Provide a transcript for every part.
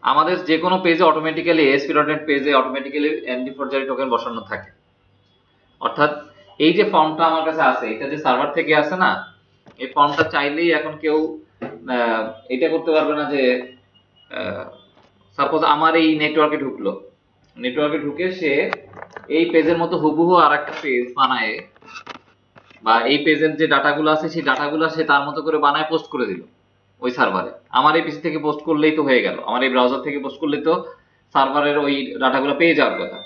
আমাদের যে কোনো পেজে অটোমেটিক্যালি ASP.NET পেজে অটোমেটিক্যালি MD ফরজারি টোকেন বসানো থাকে। অর্থাৎ এই যে ফর্মটা আমার কাছে আছে, এটা যে সার্ভার থেকে আসে না, এই ফর্মটা চাইলেই এখন কেউ এটা করতে পারবে না যে সাপোজ আমার এই নেটওয়ার্কে ঢুকলো, নেটওয়ার্কে ঢুকে সে এই পেজের মতো হুবহু আর একটা পেজ বানায়, বা এই পেজের যে ডাটাগুলো আছে সেই ডাটাগুলো সে তার মতো করে বানায় পোস্ট করে দিল ওই সার্ভারে। আমার এই পিসি থেকে পোস্ট করলেই তো হয়ে গেল, আমার এই ব্রাউজার থেকে পোস্ট করলেই তো সার্ভারের ওই ডাটাগুলো পেয়ে যাওয়ার কথা।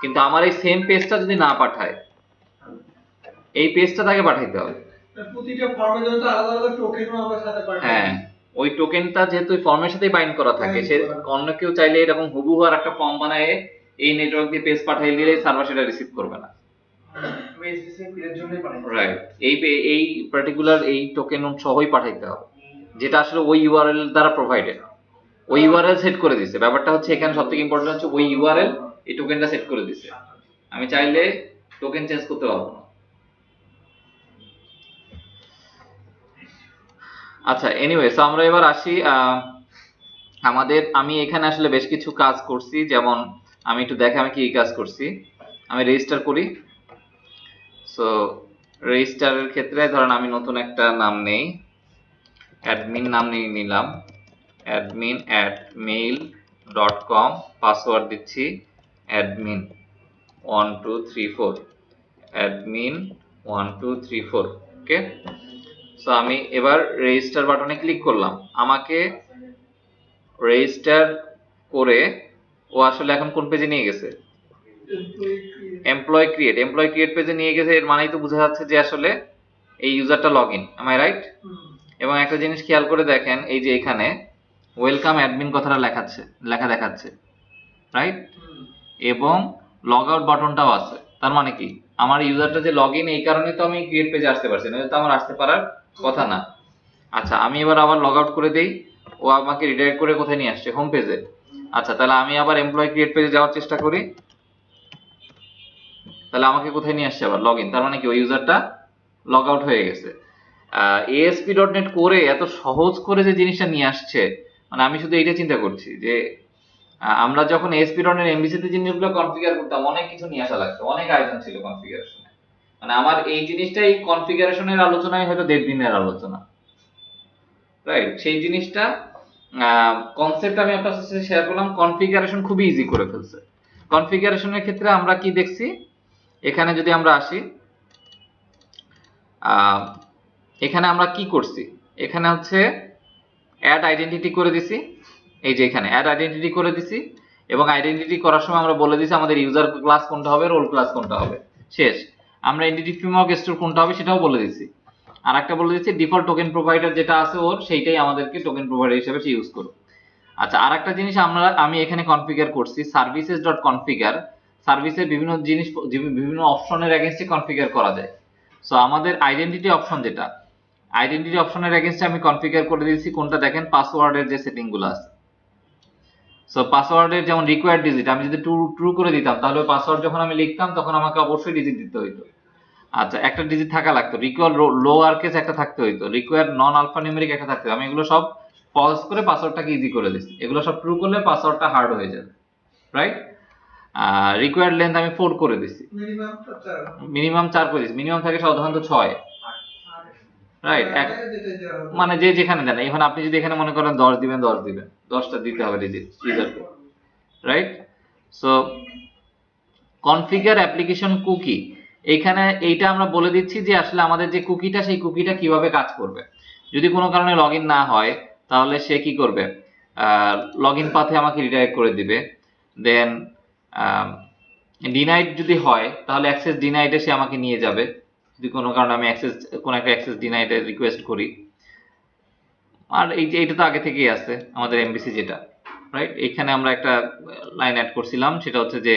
কিন্তু আমার এই সেম পেজটা যদি না পাঠায়, এই পেজটা তাকে পাঠাইতে হবে। প্রতিটা ফর্মের জন্য আলাদা আলাদা টোকেনও আমরা সাথে পাঠাই। হ্যাঁ, ওই টোকেনটা যেহেতু ফর্মের সাথেই বাইন্ড করা থাকে, সে অন্য কেউ চাইলে এরকম হুবহু আর একটা ফর্ম বানায় এই নেটওয়ার্ক দিয়ে পেজ পাঠিয়ে দিলে সার্ভার সেটা রিসিভ করবে না। রাইট, এই পার্টিকুলার এই টোকেন সহই পাঠাইতে হবে, যেটা আসলে ওই ইউআরএল দ্বারা প্রোভাইডেড। ওই ইউআরএল সেট করে দিছে। ব্যাপারটা হচ্ছে এখানে সবথেকে ইম্পর্টেন্ট হচ্ছে ওই ইউআরএল এই টোকেনটা সেট করে দিছে। আমি চাইলে টোকেন চেঞ্জ করতে পারবো না। আচ্ছা, এনিওয়ে, সো আমরা এবার আসি আমি এখানে আসলে বেশ কিছু কাজ করছি। যেমন আমি একটু দেখে আমি কি কাজ করছি। আমি রেজিস্টার করি। সো রেজিস্টারের ক্ষেত্রে ধরেন আমি নতুন একটা নাম নেই, অ্যাডমিন নাম নিলাম, admin@mail.com, পাসওয়ার্ড দিচ্ছি admin1234, admin1234। ওকে, সো আমি এবার রেজিস্টার বাটনে ক্লিক করলাম। আমাকে রেজিস্টার করে ও আসলে এখন কোন পেজে নিয়ে গেছে? এমপ্লয় ক্রিয়েট পেজে নিয়ে গেছে। এর মানেই তো বোঝা যাচ্ছে যে আসলে এই ইউজারটা log in. Am I right? এবং একটা জিনিস খেয়াল করে দেখেন, এই যে এখানে ওয়েলকাম অ্যাডমিন কথাটা লেখা দেখাচ্ছে, রাইট? এবং লগ আউট বাটনটাও আছে। তার মানে কি, আমার ইউজারটা যে লগ ইন, এই কারণে তো আমি ক্রিয়েট পেজে আসতে পারছি, নয়তো আমার আসতে পারার কথা না। আচ্ছা, আমি এবার আবার লগ আউট করে দেই। ও আমাকে রিডাইরেক্ট করে কোথায় নিয়ে আসছে? হোম পেজে। আচ্ছা, তাহলে আমি আবার এমপ্লয় ক্রিয়েট পেজে যাওয়ার চেষ্টা করি। তাহলে আমাকে কোথায় নিয়ে আসছে? আবার লগ ইন। তার মানে কি, ওই ইউজারটা লগ আউট হয়ে গেছে। ASP.NET করে এত সহজ করে যে জিনিসটা নিয়ে আসছে, মানে আমি শুধু এইটা চিন্তা করছি যে আমরা যখন ASP.NET MVC তে জিনিসগুলো কনফিগার করতাম, অনেক কিছু নিয়ে আসা লাগতো, অনেক আয়োজন ছিল কনফিগারেশনে। মানে আমার এই জিনিসটাই কনফিগারেশনের আলোচনায় হয়তো 1.5 দিনের আলোচনা, রাইট? সেই জিনিসটা কনসেপ্ট আমি আপনার সাথে শেয়ার করলাম। কনফিগারেশন খুবই ইজি করে ফেলছে। কনফিগারেশনের ক্ষেত্রে আমরা কি দেখছি, এখানে যদি আমরা আসি, এখানে আমরা কি করছি, এখানে হচ্ছে অ্যাড আইডেন্টিটি করে দিছি। এই যে এখানে অ্যাড আইডেন্টিটি করে দিছি, এবং আইডেন্টিটি করার সময় আমরা বলে দিছি আমাদের ইউজার ক্লাস কোনটা হবে, রোল ক্লাস কোনটা হবে। শেষ। আমরা এন্টিটি ফ্রেমওয়ার্ক স্টোর কোনটা হবে সেটাও বলে দিছি। আর একটা বলে দিচ্ছি ডিফল্ট টোকেন প্রোভাইডার যেটা আছে ওর, সেইটাই আমাদেরকে টোকেন প্রোভাইডার হিসেবে সে ইউজ করবে। আচ্ছা, আর একটা জিনিস আমি এখানে কনফিগার করছি services.configure। সার্ভিসের বিভিন্ন জিনিস, বিভিন্ন অপশনের এগেইনস্টে কনফিগার করা যায়। সো আমাদের আইডেন্টিটি অপশন, যেটা আইডেন্টিটি অপশনের এগেইনস্টে আমি কনফিগার করে দিয়েছি কোনটা, দেখেন পাসওয়ার্ডের যে সেটিং গুলো আছে। সো পাসওয়ার্ডের যেমন রিকোয়ার্ড ডিজিট আমি যদি ট্রু করে দিতাম, তাহলে পাসওয়ার্ড যখন আমি লিখতাম তখন আমাকে অবশ্যই ডিজিট দিতে হইতো। আচ্ছা, একটা ডিজিট থাকা লাগতো, রিকোয়ার লোয়ার কেস একটা থাকতে হইতো, রিকোয়ার নন আলফা নিউমেরিক একটা থাকতে হতো। আমি এগুলো সব ফলস করে পাসওয়ার্ডটাকে ইজি করে দিচ্ছি। এগুলো সব ট্রু করলে পাসওয়ার্ডটা হার্ড হয়ে যাবে, রাইট? রিকোয়ার্ড লেন্থ আমি 4 করে দিচ্ছি, মিনিমাম 4 করে দিচ্ছি। মিনিমাম থাকে সাধারণত 6, রাইট? মানে যে যেখানে দেন। এখন আপনি যদি এখানে মনে করেন 10 দিবেন, 10টা দিতে হবে ডিজিট ইউজারকে, right? So configure application cookie, এখানে এইটা আমরা বলে দিচ্ছি যে আসলে আমাদের যে কুকিটা, সেই কুকিটা কিভাবে কাজ করবে। যদি কোনো কারণে লগ ইন না হয়, তাহলে সে কি করবে, লগ ইন পাথে আমাকে রিডাইরেক্ট করে দিবে। দেন ডিনাইড যদি হয়, তাহলে অ্যাক্সেস ডিনাইডে সে আমাকে নিয়ে যাবে, যদি কোনো কারণে আমি কোনো একটা অ্যাক্সেস ডিনাইডে রিকোয়েস্ট করি। আর এইটা তো আগে থেকেই আছে আমাদের এমবিসি যেটা, রাইট? এখানে আমরা একটা লাইন অ্যাড করছিলাম, সেটা হচ্ছে যে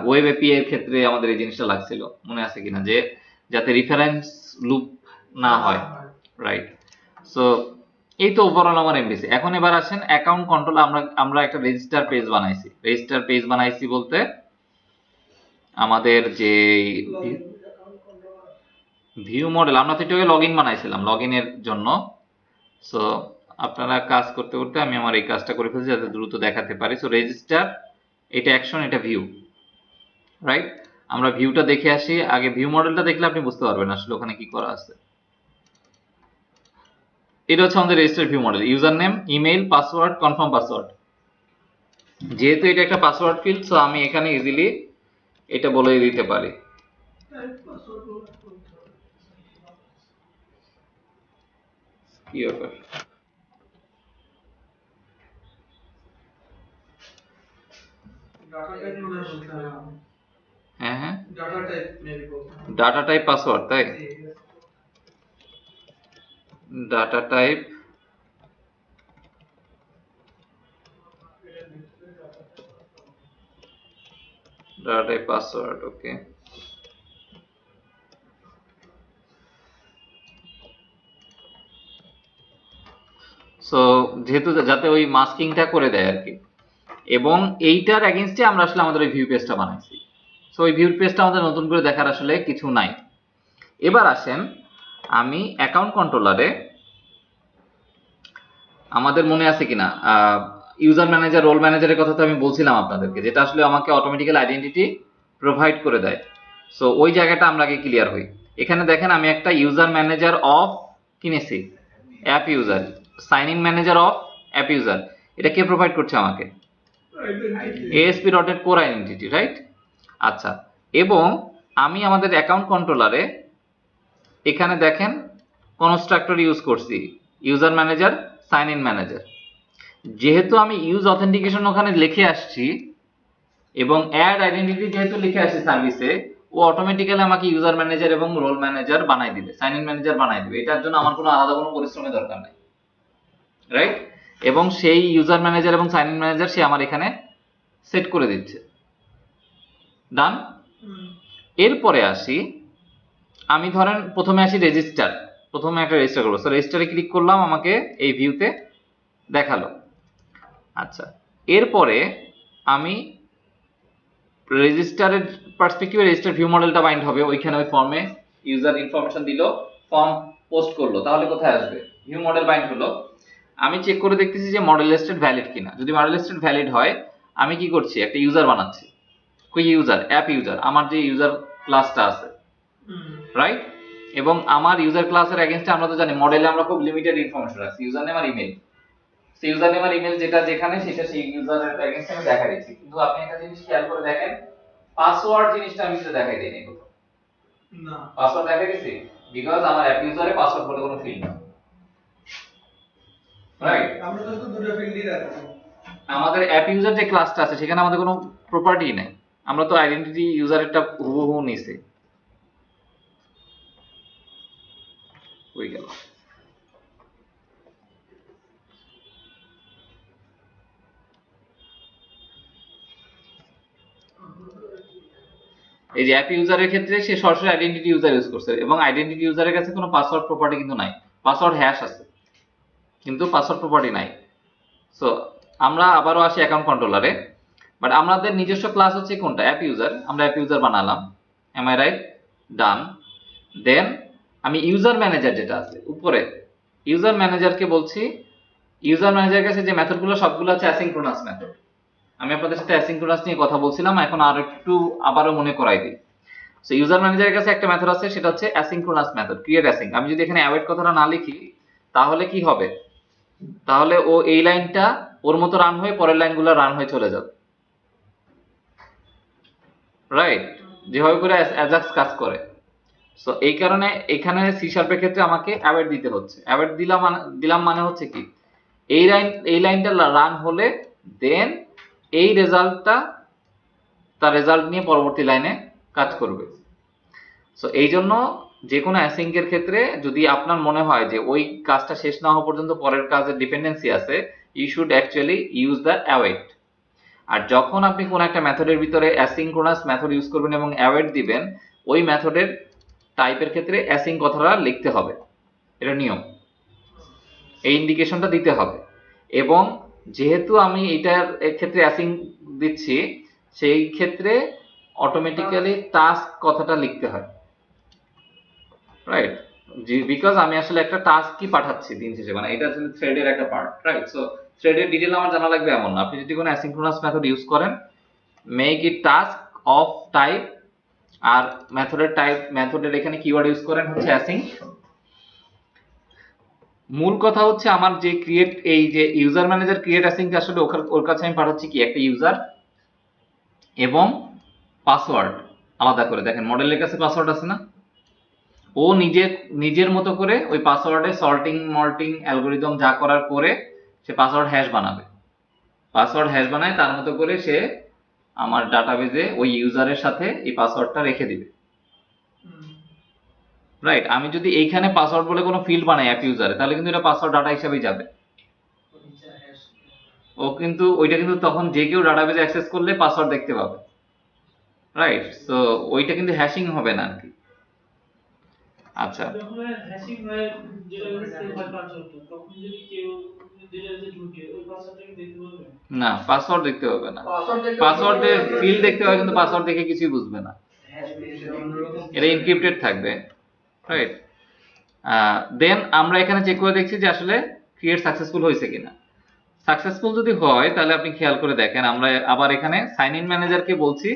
ওয়েব এপিআই এর ক্ষেত্রে আমাদের এই জিনিসটা লাগছিল, মনে আছে কিনা, যে যাতে রেফারেন্স লুপ না হয়, রাইট? সো এই তো ওভারঅল আমার এমবিসি। এখন এবার আসেন অ্যাকাউন্ট কন্ট্রোল। আমরা একটা রেজিস্টার পেজ বানাইছি বলতে আমাদের যে ভিউ মডেল, আমরা তো এটাকে লগ ইন বানাইছিলাম লগ ইনের জন্য। সো আপনারা কাজ করতে করতে আমি আমার এই কাজটা করে ফেলছি যাতে দ্রুত দেখাতে পারি। সো রেজিস্টার, এটা অ্যাকশন, এটা ভিউ, রাইট? আমরা ভিউটা দেখে আসি আগে। ভিউ মডেলটা দেখলে আপনি বুঝতে পারবেন আসলে ওখানে কি করা আছে। এটা হচ্ছে আমাদের register view model. User name, email, password, confirm password. যেহেতু এটা একটা পাসওয়ার্ড ফিল্ড, সো আমি এখানে ইজিলি এটা বলে দিতে পারি। কি ব্যাপার? হ্যাঁ হ্যাঁ, ডাটা টাইপ পাসওয়ার্ড, তাই? ডাটা টাইপ পাসওয়ার্ড, ওকে। সো যেহেতু যাতে ওই মাস্কিংটা করে দেয় আর কি, এবং এইটার এগেইনস্টে আমরা আসলে আমাদের ওই ভিউ পেজটা বানাইছি। সো ওই ভিউ পেজটা আমাদের নতুন করে দেখার আসলে কিছু নাই। এবার আসেন, আমি অ্যাকাউন্ট কন্ট্রোলারে, আমাদের মনে আছে কিনা ইউজার ম্যানেজার, রোল ম্যানেজারের কথা তো আমি বলছিলাম আপনাদেরকে, যেটা আসলে আমাকে অটোমেটিক্যাল আইডেন্টিটি প্রোভাইড করে দেয়। সো ওই জায়গাটা আমরা আগে ক্লিয়ার হই। এখানে দেখেন আমি একটা ইউজার ম্যানেজার অফ কিনেছি, app user, sign in manager of app user. এটা কে প্রোভাইড করছে আমাকে? ASP.NET core identity, right? আচ্ছা, এবং আমি আমাদের অ্যাকাউন্ট কন্ট্রোলারে এখানে দেখেন কনস্ট্রাক্টর ইউজ করছি, user manager, sign in manager. যেহেতু আমি ইউজ অথেন্টিকেশন ওখানে লিখে আসছি এবং অ্যাড আইডেন্টিটি যেহেতু লিখে আসছি সার্ভিসে, ও অটোমেটিক্যালি আমাকে ইউজার ম্যানেজার এবং রোল ম্যানেজার বানাই দিবে, সাইন ইন ম্যানেজার বানাই দিবে। এটার জন্য আমার কোনো আলাদা কোনো পরিশ্রমের দরকার নাই, রাইট? এবং সেই ইউজার ম্যানেজার এবং সাইন ইন ম্যানেজার সে আমার এখানে সেট করে দিচ্ছে। ডান। এরপরে আসি, আমি ধরেন প্রথমে আসি রেজিস্টার, প্রথমে একটা রেজিস্টার করবো। সো রেজিস্টারে ক্লিক করলাম, আমাকে এই ভিউতে দেখালো। আচ্ছা, এরপরে আমি রেজিস্টারের পার্সপেক্টিভে রেজিস্টার ভিউ মডেলটা বাইন্ড হবে। ওইখানে ওই ফর্মে ইউজার ইনফরমেশন দিল, ফর্ম পোস্ট করলো, তাহলে কোথায় আসবে? ভিউ মডেল বাইন্ড হলো। আমি চেক করে দেখতেছি যে মডেল স্টেট ভ্যালিড কিনা। যদি মডেল স্টেট ভ্যালিড হয়, আমি কি করছি? একটা ইউজার বানাচ্ছি। কই ইউজার? অ্যাপ ইউজার, আমার যে ইউজার ক্লাসটা আছে, রাইট? এবং আমার ইউজার ক্লাসের এগেইনস্টে আমরা তো জানি মডেলে আমরা খুব লিমিটেড ইনফরমেশন রাখছি, ইউজার নেম আর ইমেল। সেই ইউজার নেম আর ইমেল যেটা যেখানে, সেটা সেই ইউজারের এগেইনস্টে আমি দেখা দিচ্ছি। কিন্তু আপনি একটা জিনিস খেয়াল করে দেখেন, পাসওয়ার্ড জিনিসটা আমি তো দেখাই দেইনি কোথাও। না, পাসওয়ার্ড দেখাই দিছি বিকজ আমার অ্যাপ ইউজারে পাসওয়ার্ড বলে কোনো ফিল্ড নেই, রাইট? আমরা তো দুটো ফিল্ডই রাখছি। আমাদের অ্যাপ ইউজার যে ক্লাসটা আছে সেখানে আমাদের কোনো প্রপার্টি নেই, আমরা তো আইডেন্টিটি ইউজারেরটা হুবহু নিছি। হয়ে গেল। এই যে অ্যাপ ইউজারের ক্ষেত্রে সে সরাসরি আইডেন্টিটি ইউজার ইউজ করছে এবং আইডেন্টিটি ইউজারের কাছে কোনো পাসওয়ার্ড প্রপার্টি কিন্তু নাই। পাসওয়ার্ড হ্যাশ আছে কিন্তু পাসওয়ার্ড প্রপার্টি নাই। সো আমরা আবারও আসি অ্যাকাউন্ট কন্ট্রোলারে, বাট আমাদের নিজস্ব ক্লাস হচ্ছে কোনটা? App user. আমরা অ্যাপ ইউজার বানালাম, এম আই রাইট? ডান। দেন আমি ইউজার ম্যানেজার যেটা আছে উপরে, ইউজার ম্যানেজারকে বলছি, ইউজার ম্যানেজারের কাছে যে মেথডগুলো সবগুলো আছে অ্যাসিঙ্ক্রোনাস মেথড। আমি আপনাদের সাথে অ্যাসিঙ্ক্রোনাস নিয়ে কথা বলছিলাম, এখন আর একটু আবারও মনে করাই দিই। সো ইউজার ম্যানেজারের কাছে একটা মেথড আছে, সেটা হচ্ছে অ্যাসিঙ্ক্রোনাস মেথড, ক্রিয়েট অ্যাসিঙ্ক। আমি যদি এখানে অ্যাওয়েট কথাটা না লিখি তাহলে কি হবে? তাহলে ও এই লাইনটা ওর মতো রান হয়ে পরের লাইনগুলো রান হয়ে চলে যাবে, রাইট? যেভাবে করে অ্যাজাক্স কাজ করে। সো এই কারণে এখানে সি শার্পের ক্ষেত্রে আমাকে অ্যাওয়েট দিতে হচ্ছে। অ্যাওয়েট দিলাম মানে হচ্ছে কি, এই লাইনটা রান হলে দেন এই রেজাল্টটা, তার রেজাল্ট নিয়ে পরবর্তী লাইনে কাজ করবে। সো এই জন্য যে কোনো অ্যাসিঙ্কের ক্ষেত্রে যদি আপনার মনে হয় যে ওই কাজটা শেষ না হওয়া পর্যন্ত পরের কাজের ডিপেন্ডেন্সি আছে, you should actually use the await. আর যখন আপনি কোন একটা মেথডের ভিতরে অ্যাসিঙ্ক্রোনাস মেথড ইউজ করবেন এবং অ্যাওয়েট দিবেন, ওই মেথডের টাইপের ক্ষেত্রে অ্যাসিঙ্ক কথাটা লিখতে হবে, এটা নিয়ম, এই ইন্ডিকেশনটা দিতে হবে। এবং যেহেতু আমি এটার ক্ষেত্রে অ্যাসিঙ্ক দিচ্ছি, সেই ক্ষেত্রে অটোমেটিক্যালি টাস্ক কথাটা লিখতে হয়, রাইট? বিকজ আমি আসলে একটা টাস্ক কি পাঠাচ্ছি দিন শেষে, মানে এটা আসলে থ্রেডের একটা পার্ট, রাইট? সো থ্রেডের ডিটেল আমার জানা লাগবে এমন না। আপনি যদি কোনো অ্যাসিনক্রোনাস মেথড ইউজ করেন, make it task of type, আর মেথডের টাইপ, মেথডের এখানে কিওয়ার্ড ইউজ করেন হচ্ছে অ্যাসিন। মূল কথা হচ্ছে আমার যে ক্রিয়েট, এই যে ইউজার ম্যানেজার ক্রিয়েট অ্যাসিন, আসলে ওর কাছে আমি পাঠাচ্ছি কি একটা ইউজার এবং পাসওয়ার্ড আলাদা করে। দেখেন মডেলের কাছে পাসওয়ার্ড আছে না, ও নিজের মতো করে ওই পাসওয়ার্ডে সর্টিং মল্টিং অ্যালগোরিদম যা করার করে সে পাসওয়ার্ড হ্যাশ বানাবে। পাসওয়ার্ড হ্যাশ বানায় তার মতো করে সে আমার ডাটাবেজে ওই ইউজারের সাথে এই পাসওয়ার্ডটা রেখে দিবে, রাইট? আমি যদি এইখানে পাসওয়ার্ড বলে কোনো ফিল্ড বানাই অ্যাপ ইউজারে, তাহলে কিন্তু এটা পাসওয়ার্ড ডাটা হিসাবেই যাবে। ও কিন্তু ওইটা কিন্তু তখন যে কেউ ডাটাবেজে অ্যাক্সেস করলে পাসওয়ার্ড দেখতে পাবে, রাইট? সো ওইটা কিন্তু হ্যাশিং হবে না আর কি। আচ্ছা, যখন হ্যাশিং হয় যেটা সেভ হয় পাসওয়ার্ড, তখন যদি কেউ ডিটেইলসে ঢুকে ওই পাসওয়ার্ডটাকে দেখতে পারবে না পাসওয়ার্ড দেখতে হবে না, পাসওয়ার্ডের ফিল্ড দেখতে হবে কিন্তু পাসওয়ার্ড দেখে কিছুই বুঝবে না, এটা এনক্রিপ্টেড থাকবে, রাইট? দেন আমরা এখানে চেক করে দেখছি যে আসলে ক্রিয়েট সাকসেসফুল হয়েছে কিনা। সাকসেসফুল যদি হয় তাহলে আপনি খেয়াল করে দেখেন, আমরা আবার এখানে সাইন ইন ম্যানেজারকে বলছি।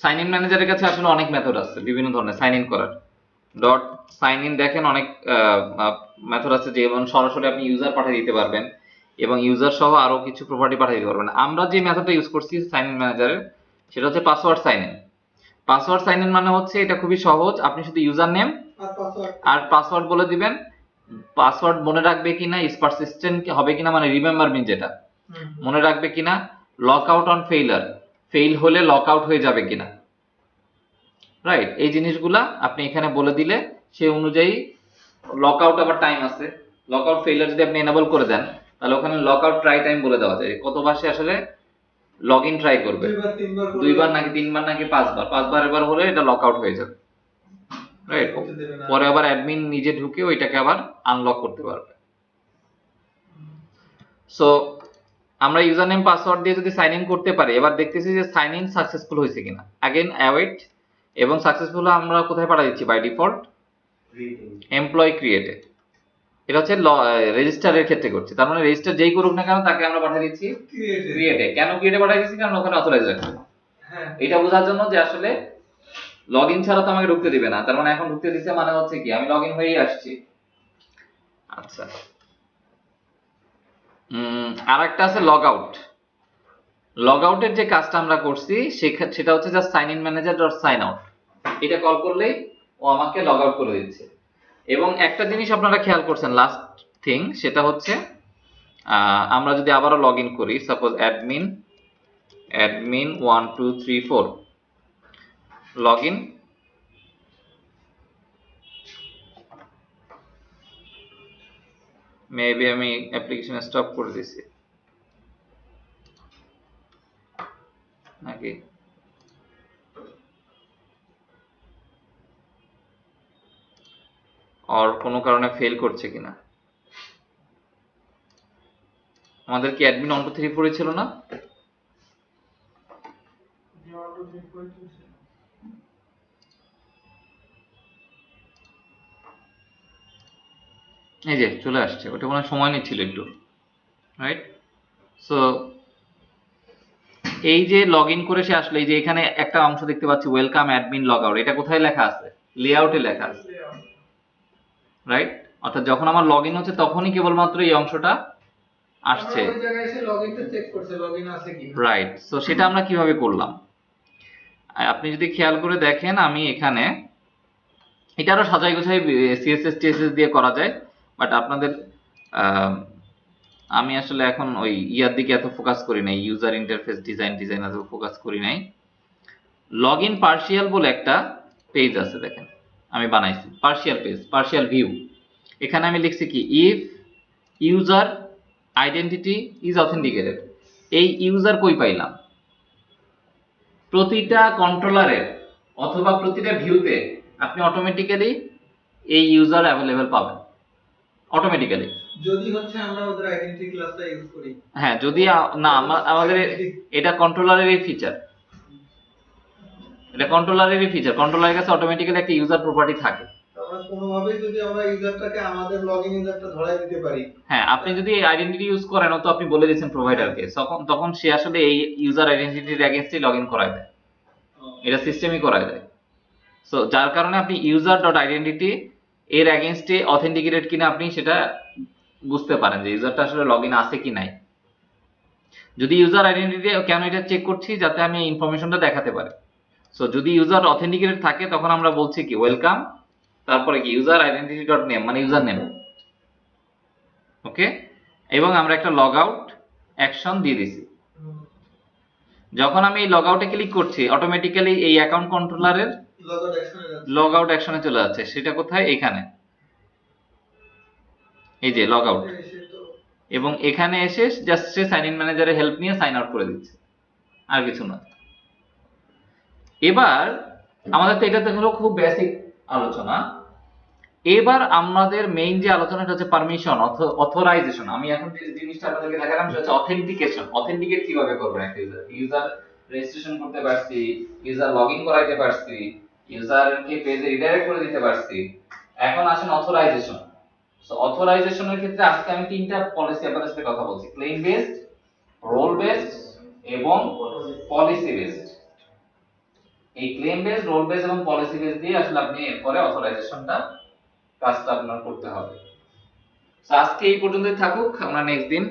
সাইন ইন ম্যানেজারের কাছে আসলে অনেক মেথড আছে বিভিন্ন ধরনের সাইন ইন করার। ডট সাইন ইন দেখেন অনেক মেথড আছে, যেমন সরাসরি আপনি ইউজার পাঠিয়ে দিতে পারবেন এবং ইউজার সহ আরো কিছু প্রপার্টি পাঠিয়ে দিতে পারবেন। আমরা যে মেথডটা ইউজ করছি সাইন ইন ম্যানেজারের, সেটা হচ্ছে password sign in. Password sign in মানে হচ্ছে এটা খুবই সহজ, আপনি শুধু ইউজার নেম আর পাসওয়ার্ড বলে দিবেন। পাসওয়ার্ড মনে রাখবে কিনা, পারসিস্টেন্ট হবে কিনা, মানে রিমেম্বার মিন যেটা মনে রাখবে কিনা, lock out on failure, fail হলে লক আউট হয়ে যাবে কিনা, রাইট? এই জিনিসগুলা আপনি এখানে বলে দিলে সেই অনুযায়ী লক আউট, আবার টাইম আছে, লক আউট ফেইলার যদি আপনি এনেবল করে দেন তাহলে ওখানে লক আউট ট্রাই টাইম বলে দেওয়া যায়, কতবার সে আসলে লগ ইন ট্রাই করবে, দুইবার নাকি তিনবার নাকি পাঁচবার, পাঁচবার হলে এটা লক আউট হয়ে যাবে, রাইট? পরে আবার অ্যাডমিন নিজে ঢুকে ওইটাকে আবার আনলক করতে পারবে। সো আমরা ইউজার নেম পাসওয়ার্ড দিয়ে যদি সাইন ইন করতে পারি, এবার দেখতেছি যে সাইন ইন সাকসেসফুল হয়েছে কিনা। अगेन অ্যাওয়েট, এবং সাকসেসফুল আমরা কোথায় পাঠিয়ে দিচ্ছি বাই ডিফল্ট এমপ্লয় ক্রিয়েটে। এটা হচ্ছে রেজিস্টারের ক্ষেত্রে করছি, তার মানে রেজিস্টার যেই করুক না কেন তাকে আমরা পাঠিয়ে দিচ্ছি ক্রিয়েটে। কেন ক্রিয়েটে পাঠিয়ে দিচ্ছি? কারণ ওখানে অথরাইজ রাখবে। হ্যাঁ, এটা বোঝার জন্য যে আসলে লগইন ছাড়া তো আমাকে ঢুকতে দিবে না, তার মানে এখন ঢুকতে দিচ্ছে মানে হচ্ছে কি আমি লগইন হয়েই আসছি। আচ্ছা, আরেকটা আছে লগ আউট। লগ আউটের যে কাজটা আমরা করছি সেটা হচ্ছে just sign in manager dot sign out, এটা কল করলেই ও আমাকে লগ আউট করে দিচ্ছে। এবং একটা জিনিস আপনারা খেয়াল করছেন, লাস্ট থিং, সেটা হচ্ছে আমরা যদি আবারও লগ ইন করি, suppose admin 1 2 3 4 log in, maybe আমি অ্যাপ্লিকেশন স্টপ করে দিছি নাকি, আর কোনো কারণে ফেল করছে কিনা। আমাদের কি অ্যাডমিন 1 2 3 4 ছিল না? এই যে চলে আসছে, ওটা মনে হয় সময় নিচ্ছিল একটু, রাইট? সো এই যে লগ ইন করে সে আসলে এই যে এখানে একটা অংশ দেখতে পাচ্ছি ওয়েলকাম অ্যাডমিন লগ আউট, এটা কোথায় লেখা আছে? লেআউটে লেখা আছে, রাইট? অর্থাৎ যখন আমার লগ ইন হচ্ছে তখনই কেবলমাত্র এই অংশটা আসছে, ওই জায়গায় এসে লগইনটা চেক করছে লগইন আছে কি, রাইট? সো সেটা আমরা কিভাবে করলাম আপনি যদি খেয়াল করে দেখেন, আমি এখানে এটা আরো সাজাই গোছাই সিএসএস টিএসএস দিয়ে করা যায়, বাট আপনাদের আমি আসলে এখন ওই ইয়ার দিকে এত ফোকাস করি নাই, ইউজার ইন্টারফেস ডিজাইন এত ফোকাস করি নাই। লগ ইন পার্সিয়াল বলে একটা পেজ আছে, দেখেন আমি বানাইছি পার্সিয়াল পেজ, পার্সিয়াল ভিউ। এখানে আমি লিখছি কি, if user identity is authenticated. এই ইউজার কই পাইলাম? প্রতিটা কন্ট্রোলারের অথবা প্রতিটা ভিউতে আপনি অটোমেটিক্যালি এই ইউজার অ্যাভেলেবেল পাবেন অটোমেটিক্যালি, যদি হচ্ছে আমরা ওদের আইডেন্টিটি ক্লাসটা ইউজ করি। হ্যাঁ, যদি না আমাদের এটা কন্ট্রোলারেরই ফিচার, এটা কন্ট্রোলারেরই ফিচার, কন্ট্রোলারের কাছে অটোমেটিক্যালি একটা ইউজার প্রপার্টি থাকে। আমরা কোনোভাবেই যদি আমরা ইউজারটাকে আমাদের লগইন ইউজারটা ধরায় দিতে পারি। হ্যাঁ, আপনি যদি আইডেন্টিটি ইউজ করেন, তো আপনি বলে দিয়েছেন প্রোভাইডারকে, তখন সে আসলে এই ইউজার আইডেন্টিটির এগেইনস্টে লগইন করায় দেয়, এটা সিস্টেমই করায় দেয়। সো যার কারণে আপনি ইউজার ডট আইডেন্টিটি এর এগেইনস্টে অথেন্টিকেটেড কিনা আপনি সেটা বুঝতে পারেন যে ইউজারটা আসলে লগইন আছে কি নাই। যদি ইউজার আইডেন্টিটি, কেন এটা চেক করছি, যাতে আমি ইনফরমেশনটা দেখাতে পারি। সো যদি ইউজার অথেন্টিকেটেড থাকে তখন আমরা বলছি কি ওয়েলকাম, তারপরে কি ইউজার আইডেন্টিটি ডট নেম, মানে ইউজার নেম। ওকে, এবং আমরা একটা লগ আউট অ্যাকশন দিয়ে দিছি। যখন আমি এই লগ আউটে ক্লিক করছি, অটোমেটিক্যালি এই অ্যাকাউন্ট কন্ট্রোলারের লগ আউট অ্যাকশনে চলে যাচ্ছে। সেটা কোথায়? এখানে, এই যে লগ আউট, এবং এখানে এসে জাস্ট সে সাইন ইন ম্যানেজারের হেল্প নিয়ে সাইন আউট করে দিচ্ছে, আর কিছু না। এবার আমাদের তো এটাতে হলো খুব বেসিক আলোচনা। এবার আমাদের মেইন যে আলোচনাটা হচ্ছে পারমিশন, অথরাইজেশন। আমি এখন যে জিনিসটা আপনাদেরকে দেখালাম সেটা হচ্ছে অথেন্টিকেশন। অথেন্টিকেট কিভাবে করবেন একটা ইউজার? ইউজার রেজিস্ট্রেশন করতে পারছি, ইউজার লগইন করাইতে পারছি, ইউজারকে পেজে রিডাইরেক্ট করে দিতে পারছি। এখন আসেন অথরাইজেশন। সো অথরাইজেশনের ক্ষেত্রে আজকে আমি তিনটা পলিসি আপনাদের সাথে কথা বলছি: ক্লেম বেসড, রোল বেসড এবং পলিসি বেসড। এই ক্লেম বেসড, রোল বেসড এবং পলিসি বেসড দিয়ে আসলে আপনি এরপরে অথরাইজেশনটা কাজটা আপনার করতে হবে। আজকে এই পর্যন্তই থাকুক, আমরা নেক্সট দিন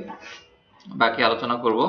বাকি আলোচনা করব।